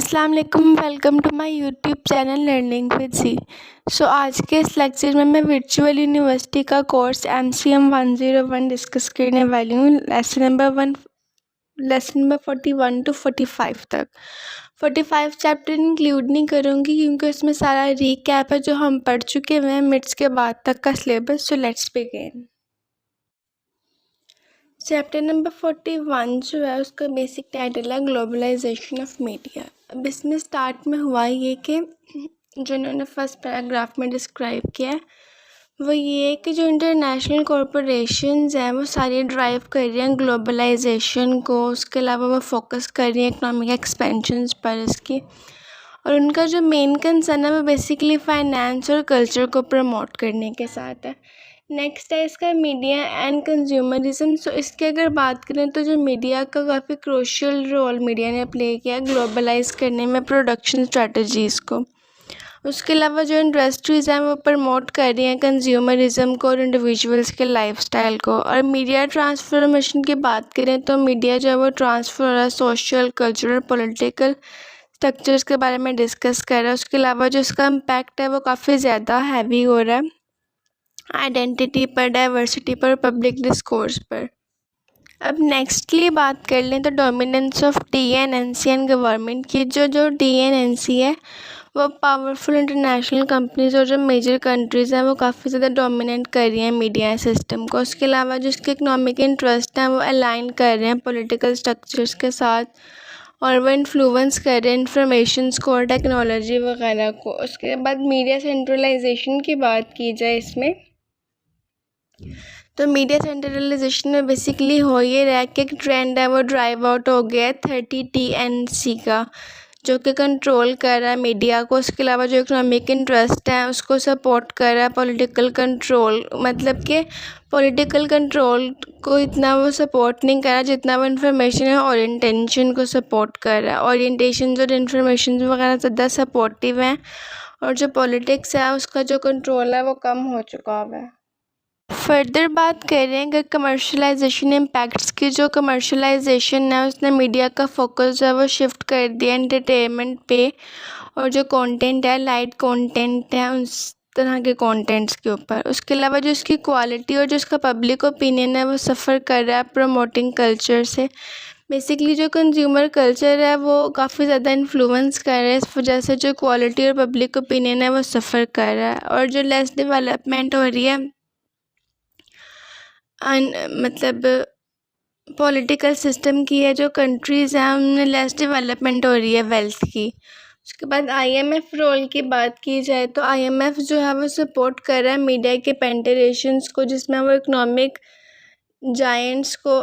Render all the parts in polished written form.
अस्सलाम वालेकुम, welcome to my YouTube channel learning with G. आज के इस लेक्चर में मैं वर्चुअल यूनिवर्सिटी का कोर्स MCM 101 डिस्कस करने वाली हूँ। लेसन नंबर 41 टू 45 तक। 45 चैप्टर इंक्लूड नहीं करूँगी क्योंकि उसमें सारा रीकैप है जो हम पढ़ चुके हुए हैं मिड्स के बाद तक का syllabus. So let's begin. Chapter number 41 जो है उसका बेसिक टाइटल है ग्लोबलाइजेशन ऑफ मीडिया। अब इसमें स्टार्ट में हुआ ये कि जो इन्होंने फर्स्ट पैराग्राफ में डिस्क्राइब किया है वो ये है कि जो इंटरनेशनल कॉरपोरेशंस हैं वो सारी ड्राइव कर रही हैं ग्लोबलाइजेशन को। उसके अलावा वो फोकस कर रही हैं इकोनॉमिक एक्सपेंशन पर इसकी, और उनका जो मेन कंसर्न है वो बेसिकली फाइनेंस और कल्चर को प्रमोट करने के साथ है। नेक्स्ट है इसका मीडिया एंड कंज्यूमरिज्म। सो इसकी अगर बात करें तो जो मीडिया का काफ़ी क्रूशियल रोल मीडिया ने प्ले किया ग्लोबलाइज करने में प्रोडक्शन स्ट्रेटजीज़ को। उसके अलावा जो इंडस्ट्रीज़ हैं वो प्रमोट कर रही हैं कंज्यूमरिज्म को और इंडिविजुअल्स के लाइफस्टाइल को। और मीडिया ट्रांसफॉर्मेशन की बात करें तो मीडिया जो है वो ट्रांसफ़र हो रहा है सोशल, कल्चरल, पॉलिटिकल स्ट्रक्चर्स के बारे में डिस्कस कर रहा है। उसके अलावा जो इसका इम्पैक्ट है वो काफ़ी ज़्यादा हैवी हो रहा है आइडेंटिटी पर, डाइवर्सिटी पर, पब्लिक डिस्कोर्स पर। अब नेक्स्टली बात कर लें तो dominance of DNNC and government की। जो DNNC है वो पावरफुल इंटरनेशनल कंपनीज और जो मेजर कंट्रीज़ हैं वो काफ़ी ज़्यादा डोमिनेट कर रही हैं मीडिया सिस्टम को। उसके अलावा जो इसके इकनॉमिक इंटरेस्ट हैं वो अलाइन कर रहे हैं पॉलिटिकल स्ट्रक्चर्स के साथ, और वो इन्फ्लुएंस कर रहे हैं इंफॉर्मेशंस को और टेक्नोलॉजी वगैरह को। उसके बाद मीडिया सेंट्रलाइजेशन की बात की जाए इसमें तो मीडिया सेंट्रलाइजेशन में बेसिकली हो ये रहा है कि एक ट्रेंड है वो ड्राइव आउट हो गया है 30TNC का, जो कि कंट्रोल कर रहा है मीडिया को। उसके अलावा जो इकोनॉमिक इंटरेस्ट है उसको सपोर्ट कर रहा है पॉलिटिकल कंट्रोल, मतलब कि पॉलिटिकल कंट्रोल को इतना वो सपोर्ट नहीं कर रहा जितना वो इन्फॉर्मेशन है ओरिएंटेशन को सपोर्ट कर रहा है। ओरिएंटेशन और इन्फॉर्मेशन वगैरह ज़्यादा सपोर्टिव हैं, और जो पॉलिटिक्स है उसका जो कंट्रोल है वो कम हो चुका हुआ है। फर्दर बात करें अगर कमर्शलाइजेशन इम्पैक्ट्स की, जो कमर्शलाइजेशन है उसने मीडिया का फोकस जो है वो शिफ्ट कर दिया एंटरटेनमेंट पे, और जो कंटेंट है लाइट कंटेंट है उस तरह के कंटेंट्स के ऊपर। उसके अलावा जो इसकी क्वालिटी और जो इसका पब्लिक ओपिनियन है वो सफ़र कर रहा है प्रमोटिंग कल्चर से। बेसिकली जो कंज्यूमर कल्चर है वो काफ़ी ज़्यादा इन्फ्लुएंस कर रहा है, इस वजह से जो क्वालिटी और पब्लिक ओपिनियन है वो सफ़र कर रहा है। और जो लेस डेवलपमेंट हो रही है मतलब पॉलिटिकल सिस्टम की है, जो कंट्रीज़ हैं उनमें लेस डेवलपमेंट हो रही है वेल्थ की। उसके बाद IMF रोल की बात की जाए तो IMF जो है वो सपोर्ट कर रहा है मीडिया के पेंटरेशंस को, जिसमें वो इकोनॉमिक जायंट्स को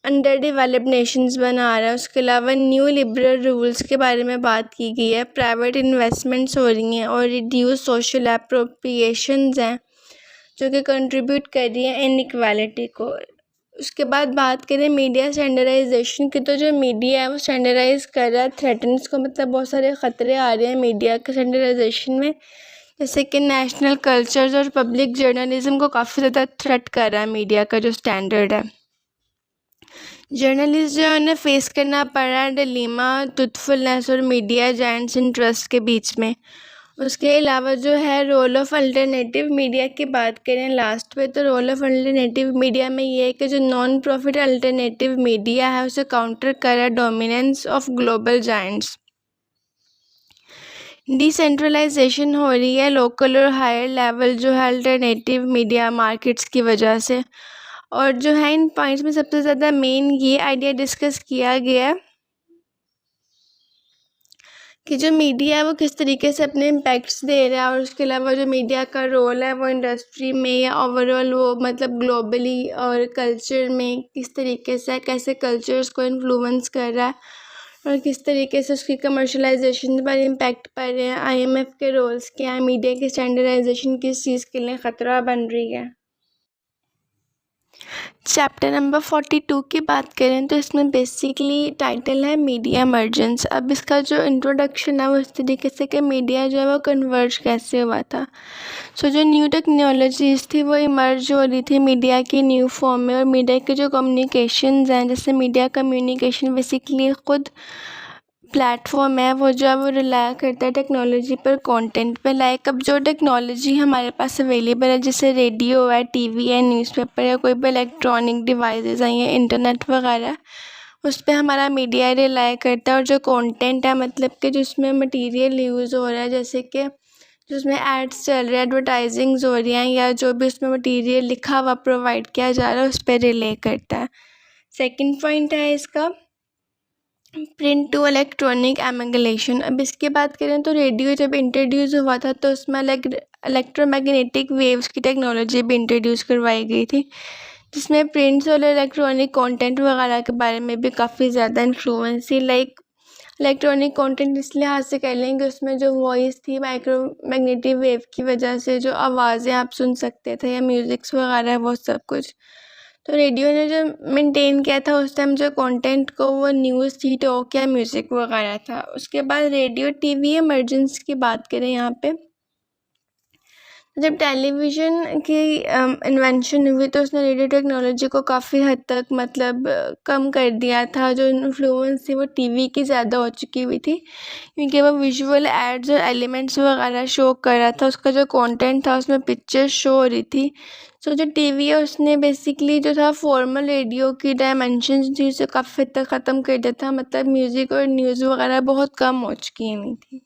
अंडर डेवलप्ड नेशंस बना रहा है। उसके अलावा न्यू लिबरल रूल्स के बारे में बात की गई है, प्राइवेट इन्वेस्टमेंट्स हो रही हैं और रिड्यूस सोशल एप्रोप्रिएशंस हैं जो कि कंट्रीब्यूट कर रही है इनइक्वालिटी को। उसके बाद बात करें मीडिया स्टैंडर्डाइजेशन की, तो जो मीडिया है वो स्टैंडर्डाइज कर रहा है थ्रेटन्स को, मतलब बहुत सारे ख़तरे आ रहे हैं मीडिया के स्टैंडर्डाइजेशन में, जैसे कि नेशनल कल्चर्स और पब्लिक जर्नलिज्म को काफ़ी ज़्यादा थ्रेट कर रहा है मीडिया का जो स्टैंडर्ड है। जर्नलिस्ट जो है उन्हें फेस करना पड़ रहा है डिलेमा ट्रूथफुलनेस और मीडिया जायंट्स इंटरेस्ट के बीच में। उसके अलावा जो है रोल ऑफ़ अल्टरनेटिव मीडिया की बात करें लास्ट पे, तो रोल ऑफ़ अल्टरनेटिव मीडिया में ये है कि जो नॉन प्रॉफिट अल्टरनेटिव मीडिया है उसे काउंटर कर रहा है dominance of global giants. Decentralisation हो रही है लोकल और हायर लेवल जो है अल्टरनेटिव मीडिया मार्केट्स की वजह से। और जो है इन पॉइंट्स में सबसे ज़्यादा मेन ये आइडिया डिस्कस किया गया है कि जो मीडिया है वो किस तरीके से अपने इम्पैक्ट्स दे रहा है, और उसके अलावा जो मीडिया का रोल है वो इंडस्ट्री में या ओवरऑल वो मतलब ग्लोबली और कल्चर में किस तरीके से कैसे कल्चर्स को इन्फ्लुएंस कर रहा है, और किस तरीके से उसकी कमर्शलाइजेशन पर इम्पैक्ट पड़ रहे हैं। IMF के रोल्स क्या हैं, मीडिया की स्टैंडर्डाइजेशन किस चीज़ के लिए ख़तरा बन रही है। चैप्टर नंबर 42 की बात करें तो इसमें बेसिकली टाइटल है मीडिया इमर्जेंस। अब इसका जो इंट्रोडक्शन है वो इस तरीके से कि मीडिया जो है वो कन्वर्ज कैसे हुआ था। जो न्यू टेक्नोलॉजीज़ थी वो इमर्ज हो रही थी मीडिया की न्यू फॉर्म में, और मीडिया के जो कम्युनिकेशंस हैं जैसे मीडिया कम्युनिकेशन बेसिकली ख़ुद प्लेटफॉर्म है वो जो है वो रिलाय करता है टेक्नोलॉजी पर, कंटेंट पे। लाइक अब जो टेक्नोलॉजी हमारे पास अवेलेबल है, जैसे रेडियो है, टीवी है, न्यूज़पेपर है, कोई भी इलेक्ट्रॉनिक डिवाइसेस हैं या इंटरनेट वगैरह, उस पर हमारा मीडिया रिलाय करता है। और जो कंटेंट है मतलब कि जिसमें मटेरियल यूज़ हो रहा है, जैसे कि जिसमें एड्स चल रहे हैं, एडवर्टाइजिंग्स हो रही हैं, या जो भी उसमें मटेरियल लिखा हुआ प्रोवाइड किया जा रहा है, उस पर रिले करता है। सेकंड पॉइंट है इसका प्रिंट टू इलेक्ट्रॉनिक एमिग्रेशन। अब इसकी बात करें तो रेडियो जब इंट्रोड्यूस हुआ था तो उसमें इलेक्ट्रोमैग्नेटिक वेव्स की टेक्नोलॉजी भी इंट्रोड्यूस करवाई गई थी, जिसमें प्रिंट्स और इलेक्ट्रॉनिक कंटेंट वगैरह के बारे में भी काफ़ी ज़्यादा इन्फ्लुएंस थी। लाइक इलेक्ट्रॉनिक कंटेंट इस लिहाज से कह लेंगे, उसमें जो वॉइस थी माइक्रोमैग्नेटिक वेव की वजह से जो आवाज़ें आप सुन सकते थे या म्यूज़िक्स वगैरह, वो सब कुछ। तो रेडियो ने जो मेंटेन किया था उस टाइम जो कंटेंट को, वो न्यूज़ थी, टॉक या म्यूज़िक वगैरह था। उसके बाद रेडियो टीवी इमरजेंस की बात करें यहाँ पे, जब टेलीविज़न की इन्वेंशन हुई तो उसने रेडियो टेक्नोलॉजी को काफ़ी हद तक मतलब कम कर दिया था। जो इन्फ्लुएंस थी वो टीवी की ज़्यादा हो चुकी हुई थी, क्योंकि वो विजुअल एड्स और एलिमेंट्स वगैरह शो कर रहा था। उसका जो कंटेंट था उसमें पिक्चर शो हो रही थी। सो जो टीवी है उसने बेसिकली जो था फॉर्मल रेडियो की डायमेंशंस थी उसे काफ़ी हद तक ख़त्म कर दिया था। मतलब म्यूज़िक और न्यूज़ वगैरह बहुत कम हो चुकी हुई थी।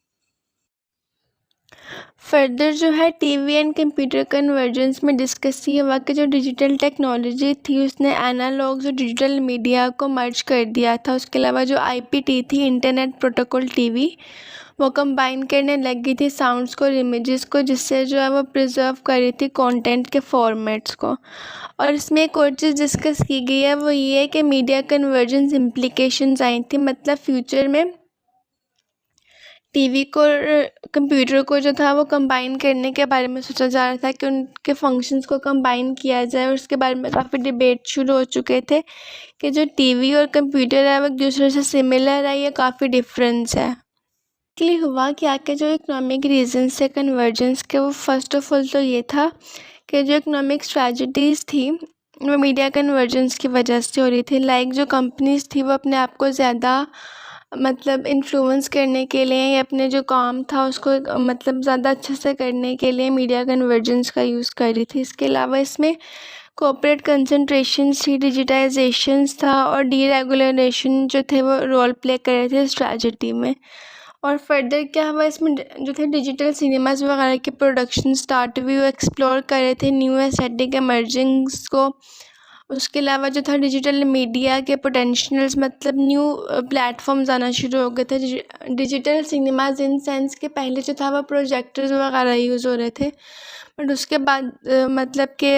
फर्दर जो है टीवी एंड कंप्यूटर कन्वर्जेंस में डिस्कस ये हुआ कि जो डिजिटल टेक्नोलॉजी थी उसने एनालॉग्स और डिजिटल मीडिया को मर्ज कर दिया था। उसके अलावा जो आईपीटी थी, इंटरनेट प्रोटोकॉल टीवी, वो कंबाइन करने लग गई थी साउंड्स को और इमेजेस को, जिससे जो है वो प्रिजर्व कर रही थी कंटेंट के फॉर्मेट्स को। और इसमें एक और चीज़ डिस्कस की गई है, वो ये है कि मीडिया कन्वर्जेंस इम्प्लीकेशंस आई थी। मतलब फ्यूचर में टीवी को और कंप्यूटर को जो था वो कंबाइन करने के बारे में सोचा जा रहा था कि उनके फंक्शंस को कंबाइन किया जाए। और उसके बारे में काफ़ी डिबेट शुरू हो चुके थे कि जो टीवी और कंप्यूटर है वो एक दूसरे से सिमिलर है या काफ़ी डिफरेंस है। इसलिए हुआ क्या कि जो इकोनॉमिक रीजन से कन्वर्जेंस के, वो फर्स्ट ऑफ ऑल तो ये था कि जो इकोनॉमिक स्ट्रैटेजीज़ थी वो मीडिया कन्वर्जेंस की वजह से हो रही थी। लाइक जो कंपनीज थी वो अपने आप को ज़्यादा मतलब इन्फ्लुएंस करने के लिए या अपने जो काम था उसको मतलब ज़्यादा अच्छे से करने के लिए मीडिया कन्वर्जेंस का यूज़ कर रही थी। इसके अलावा इसमें कॉर्पोरेट कंसंट्रेशन थी, डिजिटाइजेशंस था और डीरेगुलेशन जो थे वो रोल प्ले कर रहे थे स्ट्रैटेजी में। और फर्दर क्या हुआ, इसमें जो थे डिजिटल सिनेमाज वगैरह की प्रोडक्शन स्टार्ट हुई, वो एक्सप्लोर कर रहे थे न्यू एस्थेटिक एमर्जिंग्स को। उसके अलावा जो था डिजिटल मीडिया के पोटेंशियल्स, मतलब न्यू प्लेटफॉर्म्स आना शुरू हो गए थे। डिजिटल सिनेमाज इन सेंस के पहले जो था वो प्रोजेक्टर्स वगैरह यूज़ हो रहे थे, बट उसके बाद मतलब के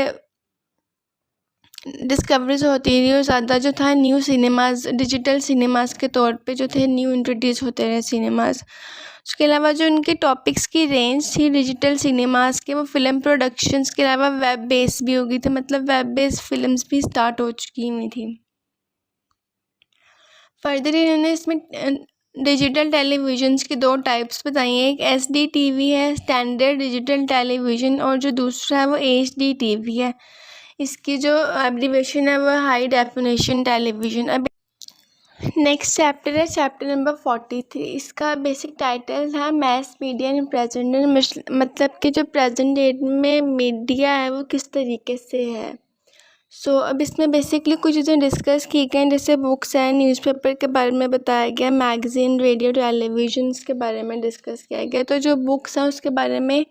डिस्कवरीज होती रही और ज़्यादा जो था न्यू सिनेमाज, डिजिटल सिनेमाज के तौर पे जो थे न्यू इंट्रोड्यूस होते रहे सिनेमाज। उसके अलावा जो उनके टॉपिक्स की रेंज थी डिजिटल सिनेमाज के, वो फिल्म प्रोडक्शंस के अलावा वेब बेस भी हो गई थी। मतलब वेब बेस्ड फिल्म्स भी स्टार्ट हो चुकी हुई थी। फर्दर इन्होंने इसमें डिजिटल टेलीविजन्स की दो टाइप्स बताई हैं। एक SD TV है, स्टैंडर्ड डिजिटल टेलीविज़न, और जो दूसरा है वो HD TV है। इसकी जो एब्रीवेशन है वो हाई डेफिनेशन टेलीविज़न। अब नेक्स्ट चैप्टर है चैप्टर नंबर 43। इसका बेसिक टाइटल था mess media in present day, मतलब कि जो प्रेजेंट डेट में मीडिया है वो किस तरीके से है। अब इसमें बेसिकली कुछ चीज़ें डिस्कस की गई, जैसे बुक्स हैं, न्यूज़पेपर के बारे में बताया गया, मैगज़ीन, रेडियो, टेलीविज़न के बारे में डिस्कस किया गया। तो जो बुक्स हैं उसके बारे में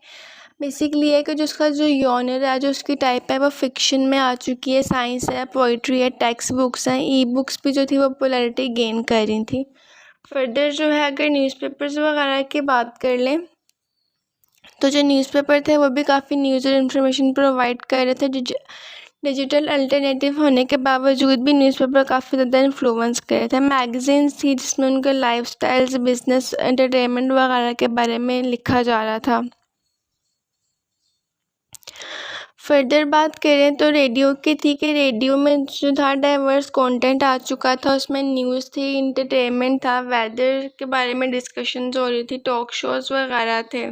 बेसिकली है कि जो उसका जो जॉनर है, जो उसकी टाइप है, वो फिक्शन में आ चुकी है, साइंस है, पोइट्री है, टेक्स्ट बुक्स हैं, ई बुक्स भी जो थी वो पॉपुलैरिटी गेन कर रही थी। फर्दर जो है अगर न्यूज़पेपर्स वगैरह की बात कर लें तो जो न्यूज़पेपर थे वो भी काफ़ी न्यूज़ और इन्फॉर्मेशन प्रोवाइड कर रहे थे। डिजिटल अल्टरनेटिव होने के बावजूद भी न्यूज़पेपर काफ़ी ज़्यादा इन्फ्लुएंस कर रहे थे। मैगज़ीन्स थी जिसमें उनके लाइफस्टाइल्स, बिजनेस, एंटरटेनमेंट वगैरह के बारे में लिखा जा रहा था। फर्दर बात करें तो रेडियो की थी कि रेडियो में जो था डाइवर्स कंटेंट आ चुका था। उसमें न्यूज़ थी, इंटरटेनमेंट था, वेदर के बारे में डिस्कशंस हो रही थी, टॉक शोज़ वगैरह थे।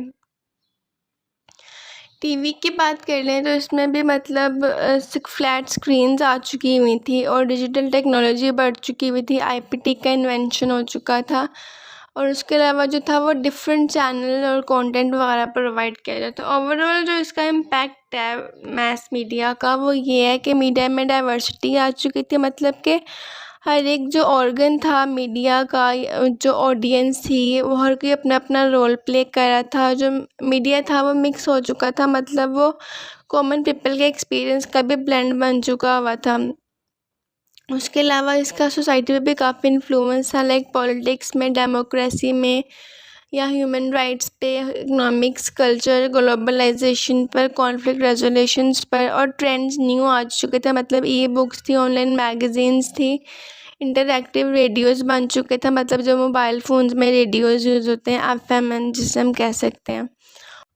टीवी की बात कर लें तो इसमें भी मतलब फ्लैट स्क्रीन्स आ चुकी हुई थी और डिजिटल टेक्नोलॉजी बढ़ चुकी हुई थी। आईपीटी का इन्वेंशन हो चुका था और उसके अलावा जो था वो डिफरेंट चैनल और कंटेंट वगैरह प्रोवाइड किया जाता है। ओवरऑल जो इसका इम्पैक्ट है मैस मीडिया का वो ये है कि मीडिया में डाइवर्सिटी आ चुकी थी, मतलब कि हर एक जो ऑर्गन था मीडिया का, जो ऑडियंस थी, वो हर कोई अपना अपना रोल प्ले कर रहा था। जो मीडिया था वो मिक्स हो चुका था, मतलब वो कॉमन पीपल के एक्सपीरियंस का भी ब्लेंड बन चुका हुआ था। उसके अलावा इसका सोसाइटी पे भी काफ़ी इन्फ्लुएंस था, लाइक पॉलिटिक्स में, डेमोक्रेसी में, या ह्यूमन राइट्स पे, इकोनॉमिक्स, कल्चर, ग्लोबलाइजेशन पर, कॉन्फ्लिक्ट रेजोल्यूशंस पर, और ट्रेंड्स न्यू आ चुके थे, मतलब ई बुक्स थी, ऑनलाइन मैगजीन्स थी, इंटरैक्टिव रेडियोज़ बन चुके थे, मतलब जो मोबाइल फ़ोन्स में रेडियोज़ यूज़ होते हैं, एफएम जिसे हम कह सकते हैं।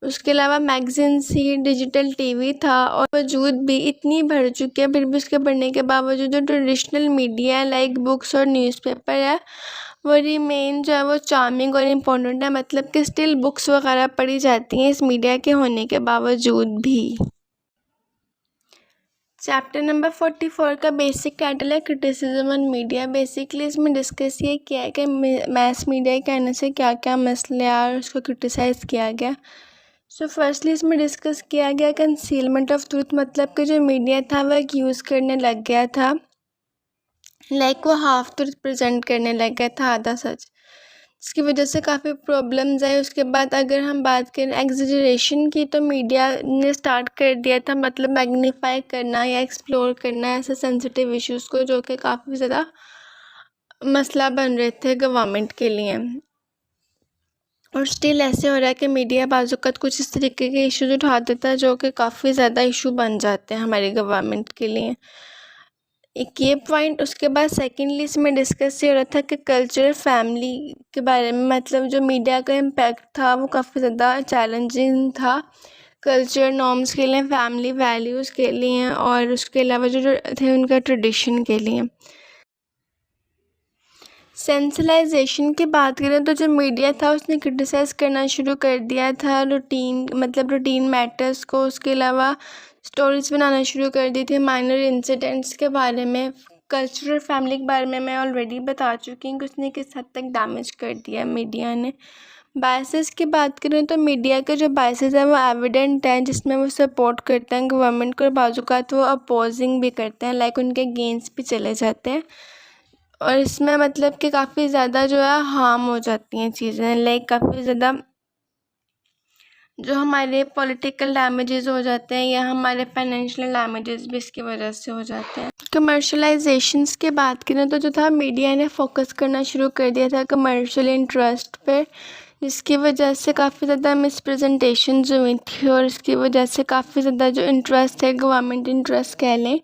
उसके अलावा मैगजीन्स ही, डिजिटल टीवी था, और वजूद भी इतनी बढ़ चुकी है, फिर भी उसके बढ़ने के बावजूद जो ट्रेडिशनल मीडिया है लाइक बुक्स और न्यूज़पेपर है वो रिमेन जो है वो चार्मिंग और इम्पोर्टेंट है, मतलब कि स्टिल बुक्स वगैरह पढ़ी जाती हैं इस मीडिया के होने के बावजूद भी। चैप्टर नंबर 44 का बेसिक टाइटल है क्रिटिसिज्म ऑन मीडिया। बेसिकली इसमें डिस्कस ये किया है कि मैस मीडिया के आने से क्या क्या मसले आए और उसको क्रिटिसाइज़ किया गया। सो फर्स्टली इसमें डिस्कस किया गया कंसीलमेंट ऑफ ट्रूथ, मतलब कि जो मीडिया था वह एक यूज़ करने लग गया था, लाइक वो हाफ ट्रूथ प्रेजेंट करने लग गया था, आधा सच, इसकी वजह से काफ़ी प्रॉब्लम्स आई। उसके बाद अगर हम बात करें एग्जेजरेशन की, तो मीडिया ने स्टार्ट कर दिया था, मतलब मैग्नीफाई करना या एक्सप्लोर करना ऐसे सेंसिटिव इश्यूज़ को जो कि काफ़ी ज़्यादा मसला बन रहे थे गवर्नमेंट के लिए। और स्टिल ऐसे हो रहा है कि मीडिया बाज़-औक़ात कुछ इस तरीके के इश्यूज उठा देता है जो कि काफ़ी ज़्यादा इशू बन जाते हैं हमारी गवर्नमेंट के लिए। एक ये पॉइंट। उसके बाद सेकेंडली इसमें डिस्कस ये हो रहा था कि कल्चर फैमिली के बारे में, मतलब जो मीडिया का इम्पैक्ट था वो काफ़ी ज़्यादा चैलेंजिंग था कल्चर नॉर्म्स के लिए, फैमिली वैल्यूज़ के लिए, और उसके अलावा जो थे उनका ट्रेडिशन के लिए। सेंसलाइजेशन की बात करें तो जो मीडिया था उसने क्रिटिसाइज़ करना शुरू कर दिया था रूटीन मैटर्स को। उसके अलावा स्टोरीज़ बनाना शुरू कर दी थी माइनर इंसिडेंट्स के बारे में। कल्चरल फैमिली के बारे में मैं ऑलरेडी बता चुकी हूँ कि उसने किस हद तक डैमेज कर दिया मीडिया ने। बायसेस की बात करें तो मीडिया के जो बायसेस हैं वो एविडेंट हैं, जिसमें वो सपोर्ट करते हैं गवर्नमेंट को, और बाज़-औक़ात वो अपोजिंग भी करते हैं, लाइक उनके अगेंस्ट भी चले जाते हैं। और इसमें मतलब कि काफ़ी ज़्यादा जो है हार्म हो जाती हैं चीज़ें, लाइक काफ़ी ज़्यादा जो हमारे पॉलिटिकल डैमेजेस हो जाते हैं या हमारे फाइनेंशियल डैमेजेस भी इसकी वजह से हो जाते हैं। कमर्शलाइजेशंस की बात करें तो जो था मीडिया ने फोकस करना शुरू कर दिया था कमर्शियल इंटरेस्ट पे, जिसकी वजह से काफ़ी ज़्यादा मिसप्रेजेंटेशंस हुई थी, और इसकी वजह से काफ़ी ज़्यादा जो इंटरेस्ट है, गवर्नमेंट इंटरेस्ट कह लें,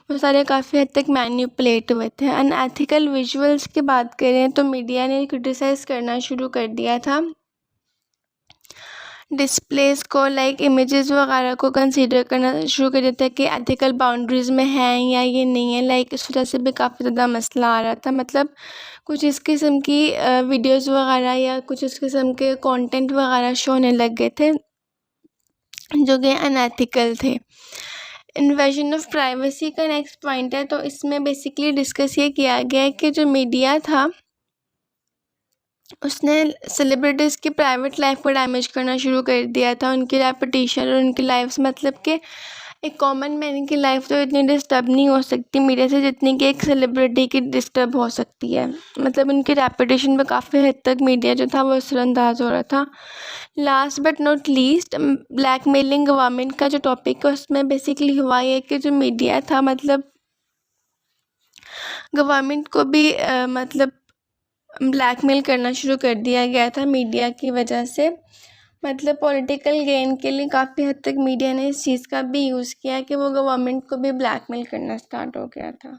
वो सारे काफ़ी हद तक मैनिपुलेट हुए थे। अनएथिकल विजुअल्स की बात करें तो मीडिया ने क्रिटिसाइज़ करना शुरू कर दिया था डिस्प्लेस को, लाइक इमेजेस वगैरह को कंसीडर करना शुरू कर देता है कि एथिकल बाउंड्रीज़ में हैं या ये नहीं है, लाइक इस वजह से भी काफ़ी ज़्यादा मसला आ रहा था। मतलब कुछ इस किस्म की वीडियोस वगैरह या कुछ इस किस्म के कंटेंट वगैरह शो होने लग गए थे जो कि अनएथिकल थे। इन्वेजन ऑफ प्राइवेसी का नेक्स्ट पॉइंट है, तो इसमें बेसिकली डिस्कस ये किया गया है कि जो मीडिया था उसने सेलिब्रिटीज़ की प्राइवेट लाइफ को डैमेज करना शुरू कर दिया था, उनकी रेपुटेशन और उनकी लाइफ, मतलब कि एक कॉमन मैन की लाइफ तो इतनी डिस्टर्ब नहीं हो सकती मीडिया से जितनी कि एक सेलिब्रिटी की डिस्टर्ब हो सकती है। मतलब उनकी रेपुटेशन पे काफ़ी हद तक मीडिया जो था वो असरअंदाज हो रहा था। Last but not least, blackmailing government का जो टॉपिक है उसमें बेसिकली हुआ ये कि जो मीडिया था मतलब गवर्नमेंट को भी मतलब ब्लैकमेल करना शुरू कर दिया गया था मीडिया की वजह से। मतलब पॉलिटिकल गेन के लिए काफ़ी हद तक मीडिया ने इस चीज़ का भी यूज़ किया कि वो गवर्नमेंट को भी ब्लैकमेल करना स्टार्ट हो गया था।